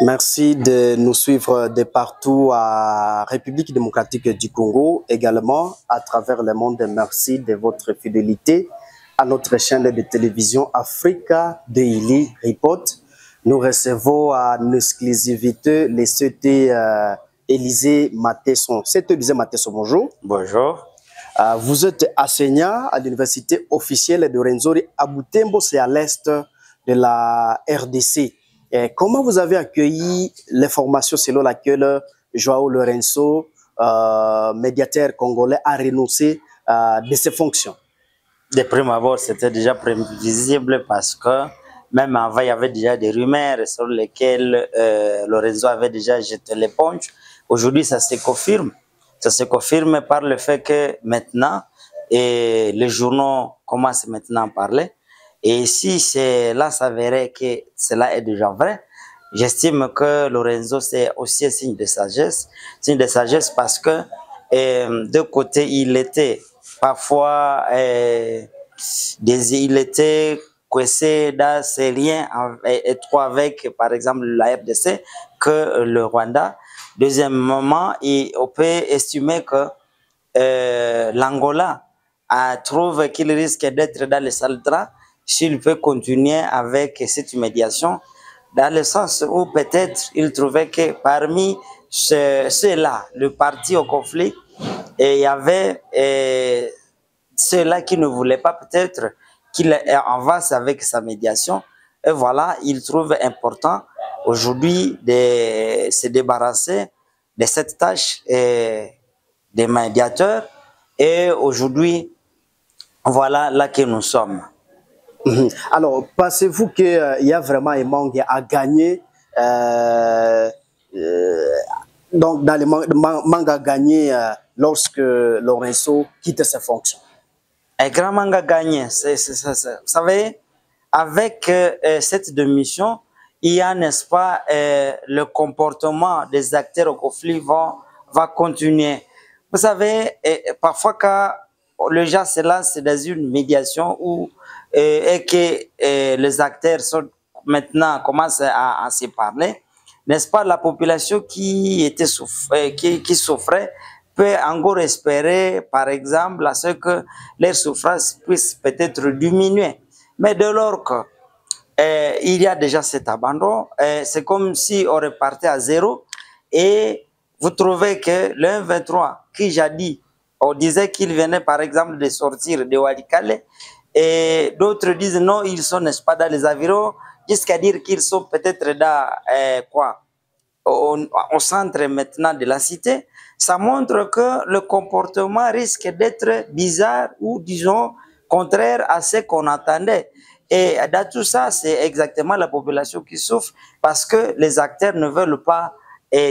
Merci de nous suivre de partout à République démocratique du Congo, également à travers le monde. Merci de votre fidélité à notre chaîne de télévision Africa Daily Report. Nous recevons en exclusivité les CT Élisée Matesson. CT Élisée Matesson, bonjour. Bonjour. Vous êtes enseignant à l'université officielle de Rwenzori à Butembo, c'est à l'est de la RDC. Et comment vous avez accueilli l'information selon laquelle Joao Lourenço, médiateur congolais, a renoncé de ses fonctions? De prime abord, c'était déjà prévisible parce que même avant, il y avait déjà des rumeurs sur lesquelles Lorenzo avait déjà jeté l'éponge. Aujourd'hui, ça se confirme. Ça se confirme par le fait que maintenant, les journaux commencent maintenant à parler. Et si cela s'avérait que cela est déjà vrai, j'estime que Lorenzo, c'est aussi un signe de sagesse. Signe de sagesse parce que de côté, il était parfois, il était coincé dans ses liens étroits avec, par exemple, la RDC que le Rwanda. Deuxièmement, on peut estimer que l'Angola trouve qu'il risque d'être dans le sale drap s'il peut continuer avec cette médiation, dans le sens où peut-être il trouvait que parmi ceux-là, le parti au conflit, et il y avait ceux-là qui ne voulaient pas peut-être qu'il avance avec sa médiation. Et voilà, il trouve important aujourd'hui de se débarrasser de cette tâche des médiateurs. Et aujourd'hui, voilà là que nous sommes. Alors, pensez-vous qu'il y a vraiment un manque à gagner donc dans le manque à gagner lorsque Lorenzo quitte ses fonctions? Un grand manque à gagner. Vous savez, avec cette démission, il y a, n'est-ce pas, le comportement des acteurs au conflit va continuer. Vous savez, parfois quand le gens se lance dans une médiation où, et que les acteurs sont, maintenant commencent à se parler, n'est-ce pas, la population qui souffrait peut encore espérer, par exemple, à ce que leur souffrance puisse peut-être diminuer. Mais dès lors que il y a déjà cet abandon, c'est comme si on repartait à zéro et vous trouvez que le 1-23, qui jadis, on disait qu'il venait par exemple de sortir de Walikale, et d'autres disent non, ils sont, n'est-ce pas, dans les avirons, jusqu'à dire qu'ils sont peut-être dans au centre maintenant de la cité. Ça montre que le comportement risque d'être bizarre ou, disons, contraire à ce qu'on attendait. Et dans tout ça, c'est exactement la population qui souffre parce que les acteurs ne veulent pas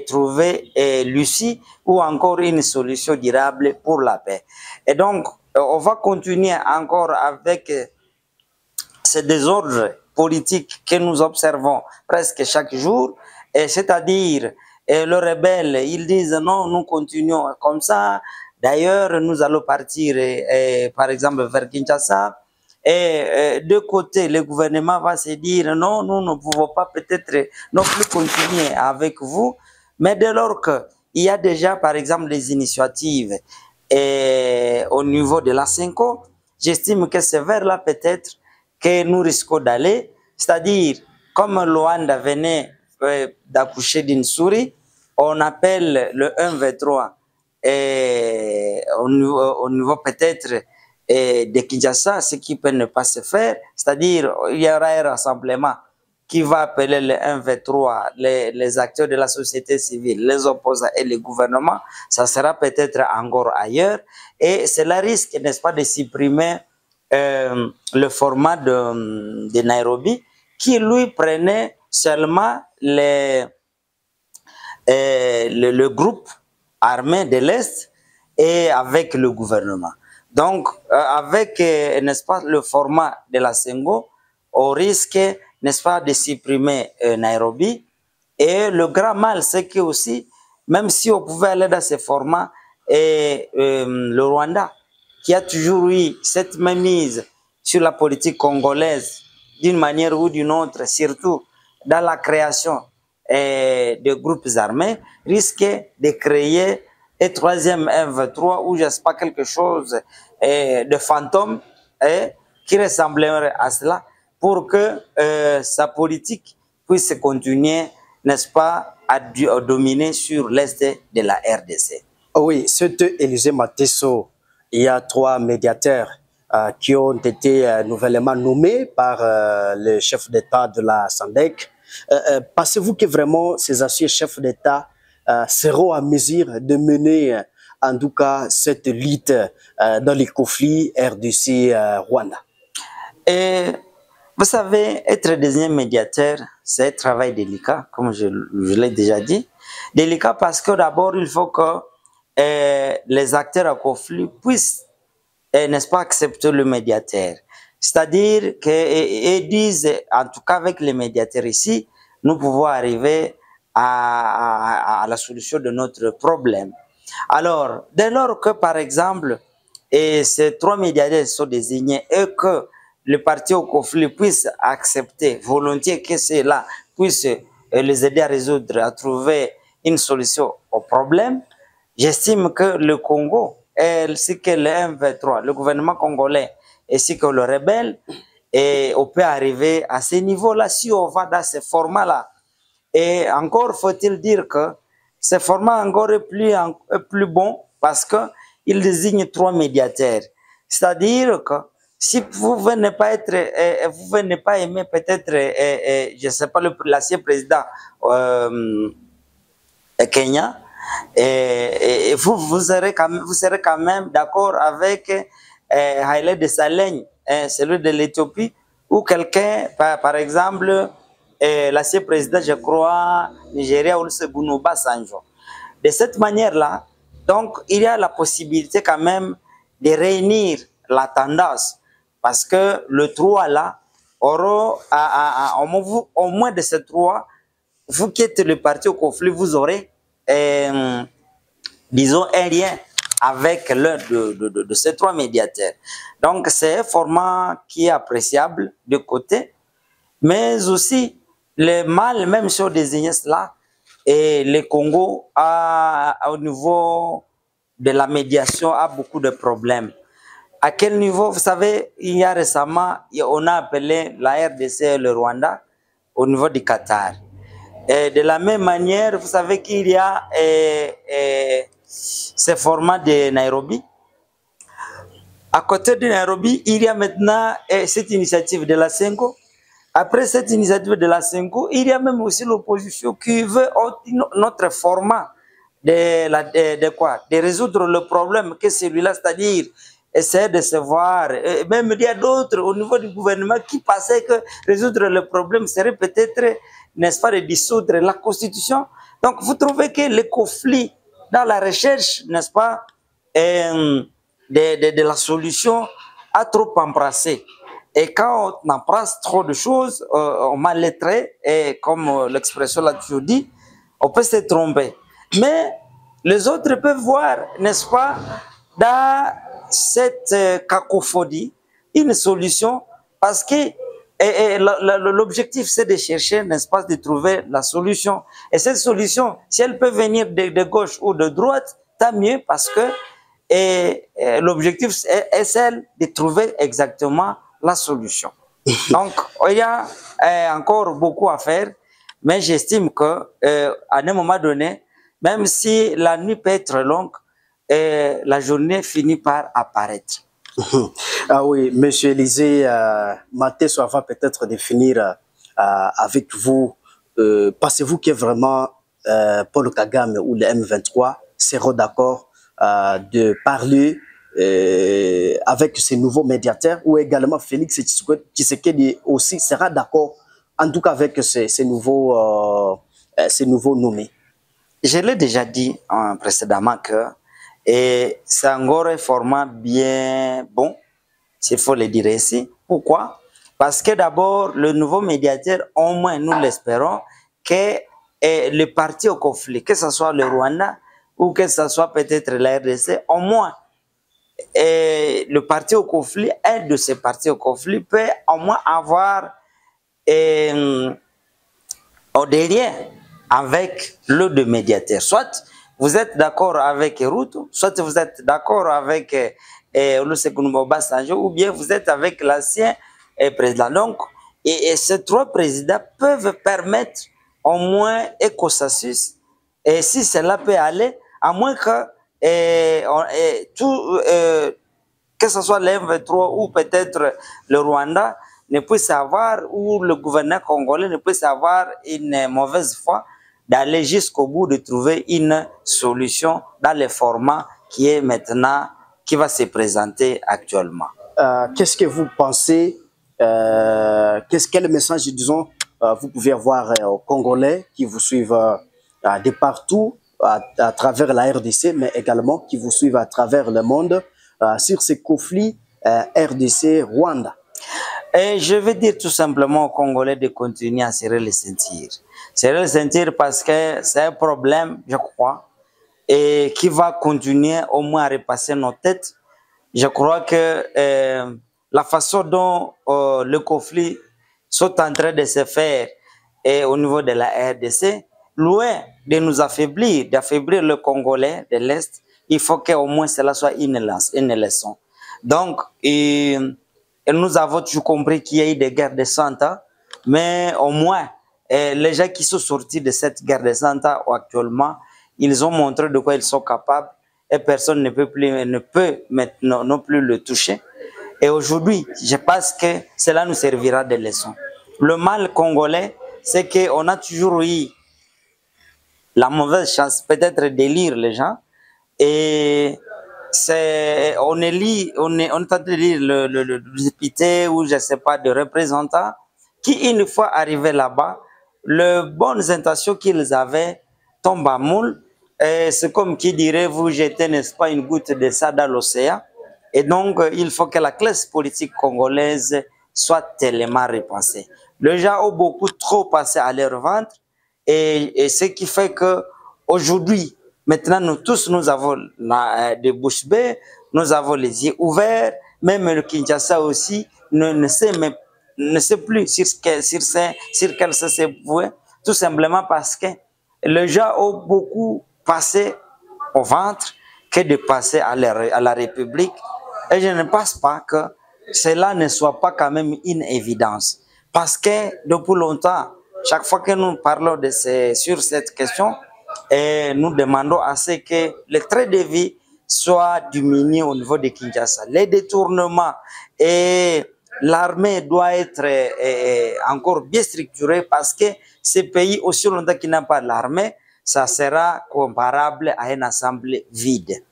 trouver l'issue ou encore une solution durable pour la paix. Et donc, on va continuer encore avec ces désordres politiques que nous observons presque chaque jour, c'est-à-dire les rebelles, ils disent non, nous continuons comme ça, d'ailleurs nous allons partir par exemple vers Kinshasa, et de côté le gouvernement va se dire non, nous ne pouvons pas peut-être non plus continuer avec vous, mais dès lors qu'il y a déjà par exemple des initiatives au niveau de la CENCO, j'estime que c'est vers là peut-être que nous risquons d'aller, c'est-à-dire comme Luanda venait d'accoucher d'une souris, on appelle le 1-23 au niveau peut-être de Kinshasa, ce qui peut ne pas se faire, c'est-à-dire il y aura un rassemblement qui va appeler le 1-23, les acteurs de la société civile, les opposants et le gouvernement, ça sera peut-être encore ailleurs, et cela risque, n'est-ce pas, de supprimer le format de Nairobi, qui lui prenait seulement le groupe armé de l'Est et avec le gouvernement. Donc, avec, n'est-ce pas, le format de la CENCO, on risque, n'est-ce pas, de supprimer Nairobi. Et le grand mal, c'est que aussi, même si on pouvait aller dans ce format, le Rwanda, qui a toujours eu cette mainmise sur la politique congolaise d'une manière ou d'une autre, surtout dans la création de groupes armés risque de créer un troisième M23 ou je ne sais pas quelque chose de fantôme qui ressemblerait à cela pour que sa politique puisse continuer, n'est-ce pas, à dominer sur l'est de la RDC. Oui, cet Élysée Matesso, il y a 3 médiateurs qui ont été nouvellement nommés par le chef d'État de la SANDEC. Pensez-vous que vraiment ces anciens chefs d'État seront à mesure de mener en tout cas cette lutte dans les conflits RDC-Rwanda? Et vous savez, être désigné médiateur, c'est un travail délicat, comme je l'ai déjà dit. Délicat parce que d'abord, il faut que les acteurs en conflit puissent, n'est-ce pas, accepter le médiateur. C'est-à-dire qu'ils disent, en tout cas avec les médiateurs ici, nous pouvons arriver à la solution de notre problème. Alors, dès lors que, par exemple, ces 3 médiateurs sont désignés et que le parti au conflit puisse accepter volontiers que cela puisse les aider à résoudre, à trouver une solution au problème, j'estime que le Congo, ainsi que le M23, le gouvernement congolais, ainsi que le rebelle, et on peut arriver à ce niveau-là si on va dans ce format-là. Et encore faut-il dire que ce format encore est plus bon parce qu'il désigne 3 médiateurs. C'est-à-dire que si vous venez pas aimer peut-être, je sais pas, l'ancien président Kenya, et vous serez quand même d'accord avec Haile Desalegn, celui de l'Éthiopie, ou quelqu'un, par exemple, l'ancien président, je crois, Nigeria, Olusegun Obasanjo. De cette manière-là, donc, il y a la possibilité quand même de réunir la tendance, parce que le 3 là, au moins de ces 3, vous qui êtes le parti au conflit, vous aurez, disons, un lien avec l'un de ces 3 médiateurs. Donc, c'est un format qui est appréciable de côté, mais aussi, le mal, même si on désigne cela, et le Congo, au niveau de la médiation, a beaucoup de problèmes. À quel niveau? Vous savez, il y a récemment, on a appelé la RDC et le Rwanda au niveau du Qatar. Et de la même manière, vous savez qu'il y a ce format de Nairobi. À côté de Nairobi, il y a maintenant cette initiative de la CENCO. Après cette initiative de la CENCO, il y a même aussi l'opposition qui veut notre format de résoudre le problème que celui-là, c'est-à-dire essayer de se voir. Et même il y a d'autres au niveau du gouvernement qui pensaient que résoudre le problème serait peut-être, n'est-ce pas, de dissoudre la Constitution. Donc vous trouvez que le conflit dans la recherche, n'est-ce pas, de la solution a trop embrassé. Et quand on embrasse trop de choses, on mal lettré, et comme l'expression l'a toujours dit, on peut se tromper. Mais les autres peuvent voir, n'est-ce pas, dans cette cacophonie, une solution, parce que l'objectif c'est de chercher, n'est-ce pas, de trouver la solution. Et cette solution, si elle peut venir de gauche ou de droite, tant mieux, parce que l'objectif est celle de trouver exactement la solution. Donc, il y a encore beaucoup à faire, mais j'estime que à un moment donné, même si la nuit peut être longue, la journée finit par apparaître. Ah oui, Monsieur Élysée Matesso, va peut-être définir avec vous, pensez-vous que vraiment Paul Kagame ou le M23 seront d'accord de parler avec ces nouveaux médiateurs, ou également Félix Tshisekedi aussi sera d'accord, en tout cas avec ces nouveaux nommés? Je l'ai déjà dit précédemment que c'est encore un format bien bon, s'il faut le dire ici. Pourquoi? Parce que d'abord, le nouveau médiateur, au moins nous l'espérons, que le parti au conflit, que ce soit le Rwanda ou que ce soit peut-être la RDC, au moins le parti au conflit, un de ces partis au conflit peut au moins avoir des liens avec le de médiateur. Soit vous êtes d'accord avec Ruto, soit vous êtes d'accord avec Olusegun Obasanjo, ou bien vous êtes avec l'ancien président. Donc, et ces trois présidents peuvent permettre au moins un consensus, et si cela peut aller, à moins que que ce soit l'M23 ou peut-être le Rwanda ne puisse avoir, ou le gouvernement congolais ne puisse avoir une mauvaise foi d'aller jusqu'au bout de trouver une solution dans le format qui est maintenant, qui va se présenter actuellement. Qu'est-ce que vous pensez, quel message, disons, vous pouvez avoir aux Congolais qui vous suivent de partout, à travers la RDC, mais également qui vous suivent à travers le monde sur ces conflits RDC-Rwanda? Et je veux dire tout simplement aux Congolais de continuer à serrer les ceintures. Serrer les ceintures parce que c'est un problème, je crois, et qui va continuer au moins à repasser nos têtes. Je crois que la façon dont le conflit sont en train de se faire au niveau de la RDC, loin de nous affaiblir, d'affaiblir le Congolais de l'Est, il faut qu'au moins cela soit une leçon. Donc, et nous avons toujours compris qu'il y a eu des guerres de 100 ans, mais au moins, les gens qui sont sortis de cette guerre de 100 ans actuellement, ils ont montré de quoi ils sont capables et personne ne peut maintenant non plus le toucher. Et aujourd'hui, je pense que cela nous servira de leçon. Le mal congolais, c'est qu'on a toujours eu la mauvaise chance peut-être d'élire les gens, et on est en train de lire le député ou je sais pas, de représentants qui, une fois arrivés là-bas, les bonnes intentions qu'ils avaient tombent à moule. C'est comme qui dirait, vous jetez, n'est-ce pas, une goutte de ça dans l'océan. Et donc, il faut que la classe politique congolaise soit tellement repensée. Les gens ont beaucoup trop passé à leur ventre, et ce qui fait que aujourd'hui, maintenant, nous tous, nous avons des bouches bées, nous avons les yeux ouverts, même le Kinshasa aussi ne sait plus sur quel se vouer, tout simplement parce que les gens ont beaucoup passé au ventre que de passer à la République. Et je ne pense pas que cela ne soit pas quand même une évidence. Parce que depuis longtemps, chaque fois que nous parlons sur cette question, et nous demandons à ce que les traits de vie soient diminués au niveau de Kinshasa. Les détournements, et l'armée doit être encore bien structurée, parce que ce pays, aussi longtemps qu'il n'a pas l'armée, ça sera comparable à une assemblée vide.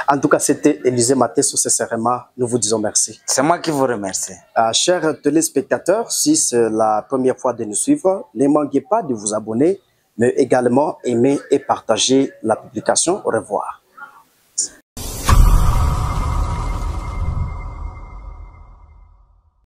En tout cas, c'était Élisée Mateso, sincèrement, nous vous disons merci. C'est moi qui vous remercie. Chers téléspectateurs, si c'est la première fois de nous suivre, ne manquez pas de vous abonner, mais également aimer et partager la publication. Au revoir.